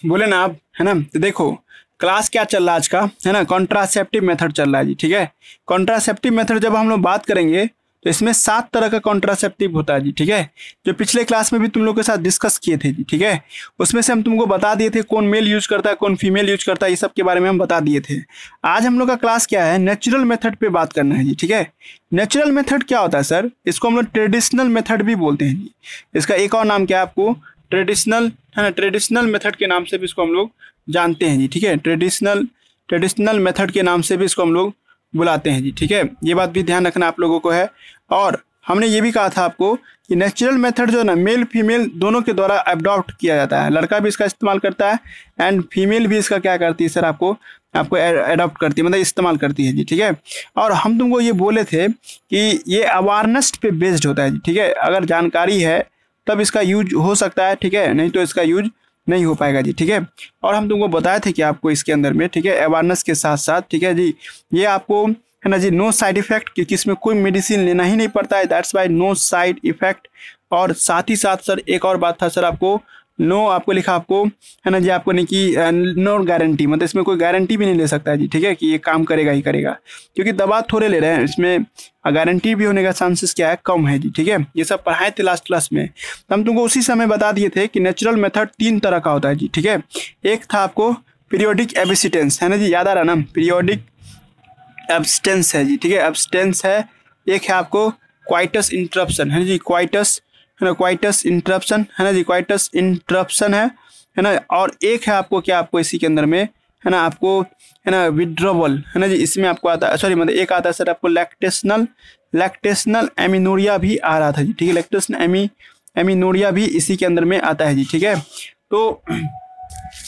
बोले ना आप, है ना। तो देखो क्लास क्या चल रहा है आज का, है ना, कॉन्ट्रासेप्टिव मेथड चल रहा है जी, ठीक है। कॉन्ट्रासेप्टिव मेथड जब हम लोग बात करेंगे तो इसमें 7 तरह का कॉन्ट्रासेप्टिव होता है जी, ठीक है। जो पिछले क्लास में भी तुम लोग के साथ डिस्कस किए थे जी, ठीक है। उसमें से हम तुमको बता दिए थे कौन मेल यूज करता है कौन फीमेल यूज करता है, ये सब के बारे में हम बता दिए थे। आज हम लोग का क्लास क्या है, नेचुरल मेथड पे बात करना है जी, ठीक है। नेचुरल मेथड क्या होता है सर, इसको हम लोग ट्रेडिशनल मेथड भी बोलते हैं जी। इसका एक और नाम क्या है आपको, ट्रेडिशनल, है ना, ट्रेडिशनल मेथड के नाम से भी इसको हम लोग जानते हैं जी, ठीक है। ट्रेडिशनल मेथड के नाम से भी इसको हम लोग बुलाते हैं जी, ठीक है। ये बात भी ध्यान रखना आप लोगों को है। और हमने ये भी कहा था आपको कि नेचुरल मेथड जो है ना, मेल फीमेल दोनों के द्वारा अडॉप्ट किया जाता है। लड़का भी इसका इस्तेमाल करता है एंड फीमेल भी इसका क्या करती है सर, आपको अडॉप्ट करती है, मतलब इस्तेमाल करती है जी, ठीक है। और हम तुमको ये बोले थे कि ये अवेयरनेस पे बेस्ड होता है जी, ठीक है। अगर जानकारी है तब इसका यूज हो सकता है, ठीक है, नहीं तो इसका यूज नहीं हो पाएगा जी, ठीक है। और हम तुमको बताए थे कि आपको इसके अंदर में, ठीक है, अवेयरनेस के साथ साथ, ठीक है जी, ये आपको, है ना जी, नो साइड इफेक्ट, क्योंकि इसमें कोई मेडिसिन लेना ही नहीं पड़ता है, that's why no side effect. और साथ ही साथ सर एक और बात था सर, आपको नो आपको लिखा आपको, है ना जी, आपको नहीं कि नो गारंटी, मतलब इसमें कोई गारंटी भी नहीं ले सकता है जी, ठीक है, कि ये काम करेगा ही करेगा, क्योंकि दवा थोड़े ले रहे हैं, इसमें गारंटी भी होने का चांसेस क्या है, कम है जी, ठीक है। ये सब पढ़ाए थे लास्ट क्लास में, तो हम तुमको उसी समय बता दिए थे कि नेचुरल मेथड 3 तरह का होता है जी, ठीक है। एक था आपको पीरियोडिक एबिसिटेंस, है ना जी, याद आ रहा ना, पीरियोडिक एब्सटेंस है जी, ठीक है, एब्सटेंस है। एक है आपको क्वाइटस इंटरप्शन, है ना जी, क्वाइटस, है ना, क्वाइटस इंटरप्शन, है ना जी, क्वाइटस इंटरप्शन है ना। और एक है आपको क्या, आपको इसी के अंदर में, है ना, आपको, है ना, विड्रॉवल, है ना जी, इसमें आपको आता है, सॉरी मतलब एक आता है सर आपको लैक्टेशनल एमिनोरिया भी आ रहा था जी, ठीक है, लैक्टेशनल एमिनोरिया भी इसी के अंदर में आता है जी, ठीक है। तो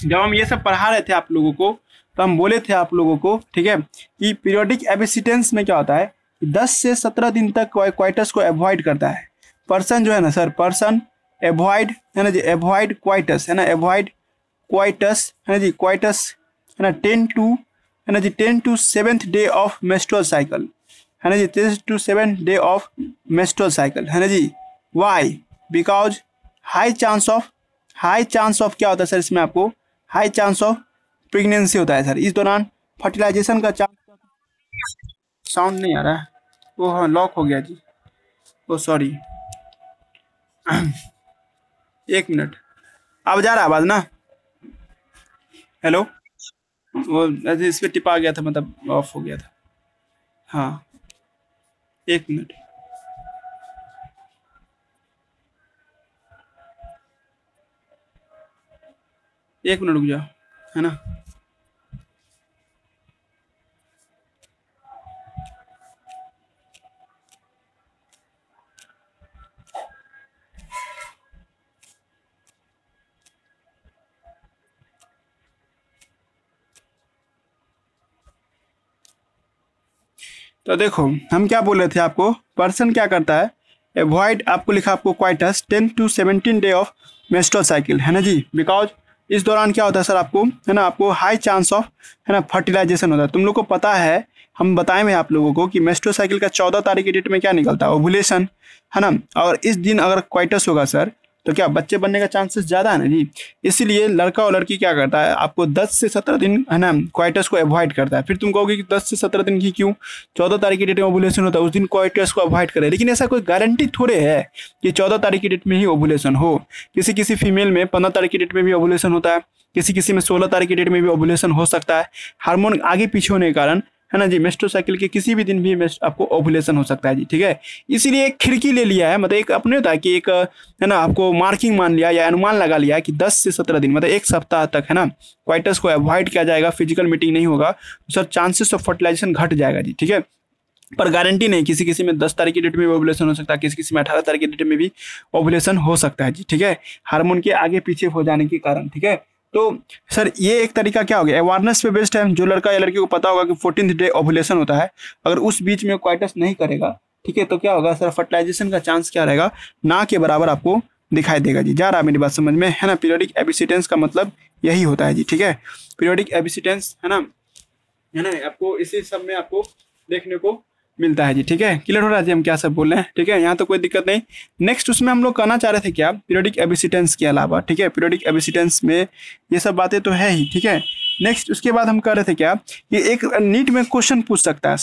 जब हम ये सब पढ़ा रहे थे आप लोगों को, तो हम बोले थे आप लोगों को, ठीक है, कि पीरियोडिक एबिसिटेंस में क्या होता है, 10 से 17 दिन तक क्वाइटस को अवॉइड करता है पर्सन, जो है ना सर, पर्सन अवॉइड, है ना जी, अवॉइड क्वाइटस, है ना, अवॉइड क्वाइटस, है ना जी, क्वाइटस, है ना, 10 to 7th day of menstrual cycle, है ना जी, 10 to 7 day of menstrual cycle, है ना जी। Why, because high chance of क्या होता है सर, इसमें आपको हाई चांस ऑफ प्रेगनेंसी होता है सर। इस दौरान फर्टिलाइजेशन का चांस, साउंड नहीं आ रहा है, वो हाँ लॉक हो गया जी, ओ सॉरी, 1 मिनट, अब जा रहा आवाज ना, हेलो, वो ऐसे इस पे टिपा गया था, मतलब ऑफ हो गया था, हाँ 1 मिनट, रुक जाओ, है ना। तो देखो हम क्या बोल रहे थे आपको, पर्सन क्या करता है, अवॉइड, आपको लिखा आपको coitus 10 to 17 day of menstrual cycle, है ना जी, बिकॉज इस दौरान क्या होता है सर आपको, है ना, आपको हाई चांस ऑफ, है ना, फर्टिलाइजेशन होता है। तुम लोग को पता है, हम बताए हैं आप लोगों को कि मेंस्ट्रुअल साइकिल का 14 तारीख की डेट में क्या निकलता है, ओवुलेशन, है ना। और इस दिन अगर क्वाइटस होगा सर, तो क्या बच्चे बनने का चांसेस ज़्यादा है ना जी। इसीलिए लड़का और लड़की क्या करता है, आपको 10 से 17 दिन, है ना, क्वाइटस को अवॉइड करता है। फिर तुम कहोगे कि 10 से 17 दिन की क्यों, 14 तारीख की डेट में ओवुलेशन होता है, उस दिन क्वाइटस को अवॉइड करे, लेकिन ऐसा कोई गारंटी थोड़े है कि 14 तारीख की डेट में ही ओवुलेशन हो। किसी फीमेल में 15 तारीख की डेट में भी ओवुलेशन होता है, किसी में 16 तारीख की डेट में भी ओवुलेशन हो सकता है। हार्मोन आगे पीछे होने के कारण, है ना जी, मेंस्ट्रुअल साइकिल के किसी भी दिन भी आपको ओवुलेशन हो सकता है जी, ठीक है। इसीलिए एक खिड़की ले लिया है, मतलब एक अपने होता है कि एक, है ना, आपको मार्किंग मान लिया या अनुमान लगा लिया कि 10 से 17 दिन, मतलब 1 सप्ताह तक, है ना, क्वाइटस को अवॉइड किया जाएगा, फिजिकल मीटिंग नहीं होगा, तो सर चांसेस ऑफ फर्टिलाइजेशन घट जाएगा जी, ठीक है। पर गारंटी नहीं, किसी में 10 तारीख की डेट में भी ओवुलेशन हो सकता है, किसी में 18 तारीख की डेट में भी ओवुलेशन हो सकता है जी, ठीक है, हार्मोन के आगे पीछे हो जाने के कारण, ठीक है। तो सर ये एक तरीका क्या हो गया, अवेयरनेस पे बेस्ड है। जो लड़का या लड़की को पता होगा कि 14th डे ओवुलेशन होता है, अगर उस बीच में क्वाइटस नहीं करेगा, ठीक है, तो क्या होगा सर, फर्टिलाइजेशन का चांस क्या रहेगा, ना के बराबर आपको दिखाई देगा जी। जा रहा मेरी बात समझ में, है ना। पीरियोडिक एबिसिटेंस का मतलब यही होता है जी, ठीक है, पीरियोडिक एबिसिटेंस, है ना, आपको इसी सब में आपको देखने को मिलता है जी। ठीक है, क्लियर हो रहा है जी हम क्या सब बोल रहे हैं। ठीक है, यहाँ तो कोई दिक्कत नहीं। नेक्स्ट उसमें हम लोग कहना चाह रहे थे क्या, पीरियोडिक एबिसिटेंस के अलावा। ठीक है, पीरियोडिक एबिसिटेंस में ये सब बातें तो है ही। ठीक है, नेक्स्ट उसके बाद हम कह रहे थे क्या कि एक नीट में क्वेश्चन पूछ सकता है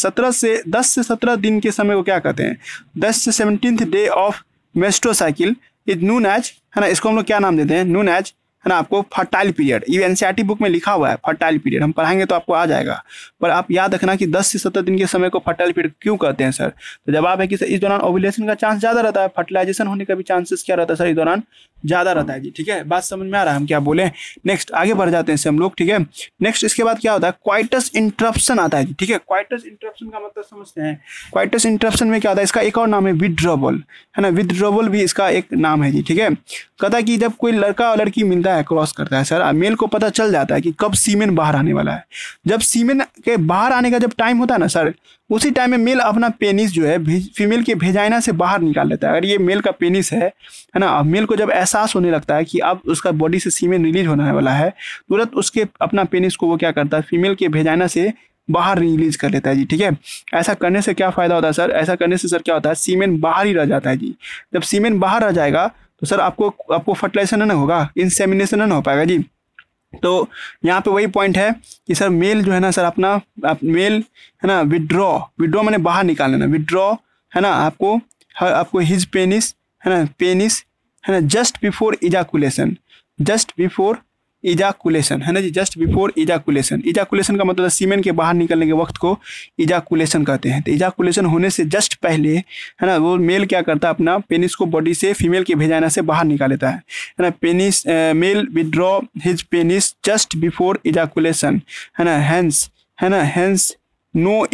10 से 17 दिन के समय को क्या कहते हैं, 10 से 17th day of menstrual cycle is known as, है ना, इसको हम लोग क्या नाम देते हैं, नून एज, है ना, आपको फर्टाइल पीरियड। ये एनसीईआरटी बुक में लिखा हुआ है फर्टाइल पीरियड, हम पढ़ाएंगे तो आपको आ जाएगा। पर आप याद रखना कि 10 से 17 दिन के समय को फर्टाइल पीरियड क्यों कहते हैं सर। तो जवाब है कि सर इस दौरान ओव्यूलेशन का चांस ज़्यादा रहता है, फर्टिलाइजेशन होने का भी चांसेस क्या रहता है सर, इस दौरान ज़्यादा रहता है जी। ठीक है, बात समझ में आ रहा है हम क्या बोले। नेक्स्ट आगे बढ़ जाते हैं इससे हम लोग। ठीक है, नेक्स्ट इसके बाद क्या होता है, क्वाइटस इंटरप्शन आता है जी। ठीक है, क्वाइटस इंटरप्शन का मतलब समझते हैं। क्वाइटस इंटरप्शन में क्या होता है, इसका एक और नाम है विथड्रॉवल, है ना, विथड्रॉवल भी इसका एक नाम है जी। ठीक है, कहता है कि जब कोई लड़का और लड़की मिलता है, क्रॉस करता है सर, मेल को पता चल जाता है कि कब सीमेन बाहर आने वाला है। जब सीमेन के बाहर आने का जब टाइम होता है ना सर, उसी टाइम में मेल अपना पेनिस जो है फीमेल के भेजाइना से बाहर निकाल लेता है। अगर ये मेल का पेनिस है ना, अब मेल को जब एहसास होने लगता है कि अब उसका बॉडी से सीमेन रिलीज होने वाला है, तुरंत उसके अपना पेनिस को वो क्या करता है, फीमेल के भेजाइना से बाहर रिलीज कर लेता है जी। ठीक है, ऐसा करने से क्या फायदा होता है सर, ऐसा करने से सर क्या होता है, सीमेन बाहर ही रह जाता है जी। जब सीमेन बाहर रह जाएगा तो सर आपको फर्टिलाइजेशन ना होगा, इंसेमिनेशन ना हो पाएगा जी। तो यहाँ पे वही पॉइंट है कि सर मेल जो है ना सर अपना मेल है ना, विड्रॉ मैंने बाहर निकाल लेना, विड्रॉ है ना, आपको हिज पेनिस है ना जस्ट बिफोर इजाकुलेशन, है ना जी, जस्ट बिफोर इजाकुलेशन। इजाकुलेशन का मतलब सीमेन के बाहर निकलने के वक्त को इजाकुलेशन कहते हैं। तो इजाकुलेशन होने से जस्ट पहले, है ना, वो मेल क्या करता है, अपना पेनिस को बॉडी से फीमेल के भेजाइना से बाहर निकाल लेता है ना। Male withdraw his penis just before ejaculation, है ना, hence no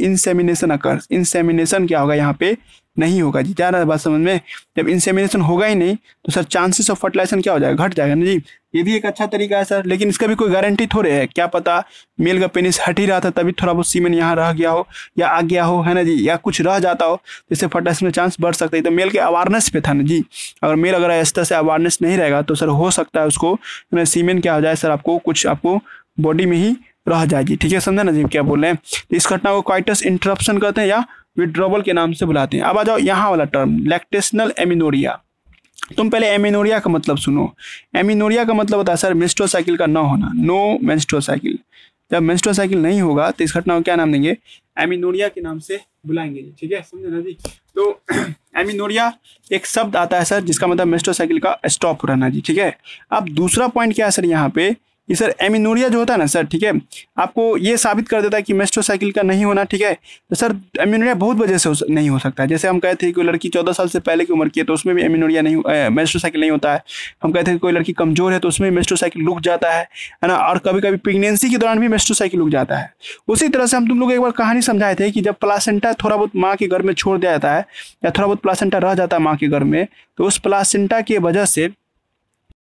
insemination occurs. Insemination क्या होगा यहाँ पे, नहीं होगा जी। जा रहा है बात समझ में। जब इंसेमिनेशन होगा ही नहीं तो सर चांसेस ऑफ फर्टिलाइजेशन क्या हो जाएगा, घट जाएगा ना जी। ये भी एक अच्छा तरीका है सर, लेकिन इसका भी कोई गारंटी थोड़े है। क्या पता मेल का पेनिस हट ही रहा था तभी थोड़ा बहुत सीमेन यहाँ रह गया हो या आ गया हो, है ना जी, या कुछ रह जाता हो जिससे फर्टिलाइजेशन में चांस बढ़ सकता है। तो मेल के अवेयरनेस पे था ना जी। अगर मेल अगर इस तरह से अवेयरनेस नहीं रहेगा तो सर हो सकता है उसको सीमेन क्या हो जाए सर, आपको बॉडी में ही रह जाएगी। ठीक है, समझा ना जी क्या बोल रहे हैं। तो इस घटना को क्वाइटस इंटरप्शन कहते हैं या विड्रॉवल के नाम से बुलाते हैं। अब आ जाओ यहाँ वाला टर्म, लैक्टेशनल एमिनोरिया। तुम पहले एमिनोरिया का मतलब सुनो। एमिनोरिया का मतलब होता है सर मेंस्ट्रुअल साइकिल का न होना, नो मेंस्ट्रुअल साइकिल। जब मेंस्ट्रुअल साइकिल नहीं होगा तो इस घटना को क्या नाम देंगे, एमिनोरिया के नाम से बुलाएंगे जी। ठीक है, समझे ना जी। तो एमिनोरिया एक शब्द आता है सर जिसका मतलब मेंस्ट्रुअल साइकिल का स्टॉप रहना जी। ठीक है, अब दूसरा पॉइंट क्या है सर यहाँ पे, ये सर एमिनोरिया जो होता है ना सर, ठीक है, आपको ये साबित कर देता है कि मेंस्ट्रुअल साइकिल का नहीं होना। ठीक है, तो सर एमिनोरिया बहुत वजह से नहीं हो सकता है। जैसे हम कहते हैं कि कोई लड़की 14 साल से पहले की उम्र की है तो उसमें भी एमिनोरिया नहीं, मेंस्ट्रुअल साइकिल नहीं होता है। हम कहते हैं कि कोई लड़की कमजोर है तो उसमें मेंस्ट्रुअल साइकिल रुक जाता है ना। और कभी कभी प्रेगनेंसी के दौरान भी मेंस्ट्रुअल साइकिल रुक जाता है। उसी तरह से हम तुम लोग एक बार कहानी समझाए थे कि जब प्लासेंटा थोड़ा बहुत माँ के घर में छोड़ दिया जाता है या थोड़ा बहुत प्लासेंटा रह जाता है माँ के घर में, तो उस प्लासेंटा की वजह से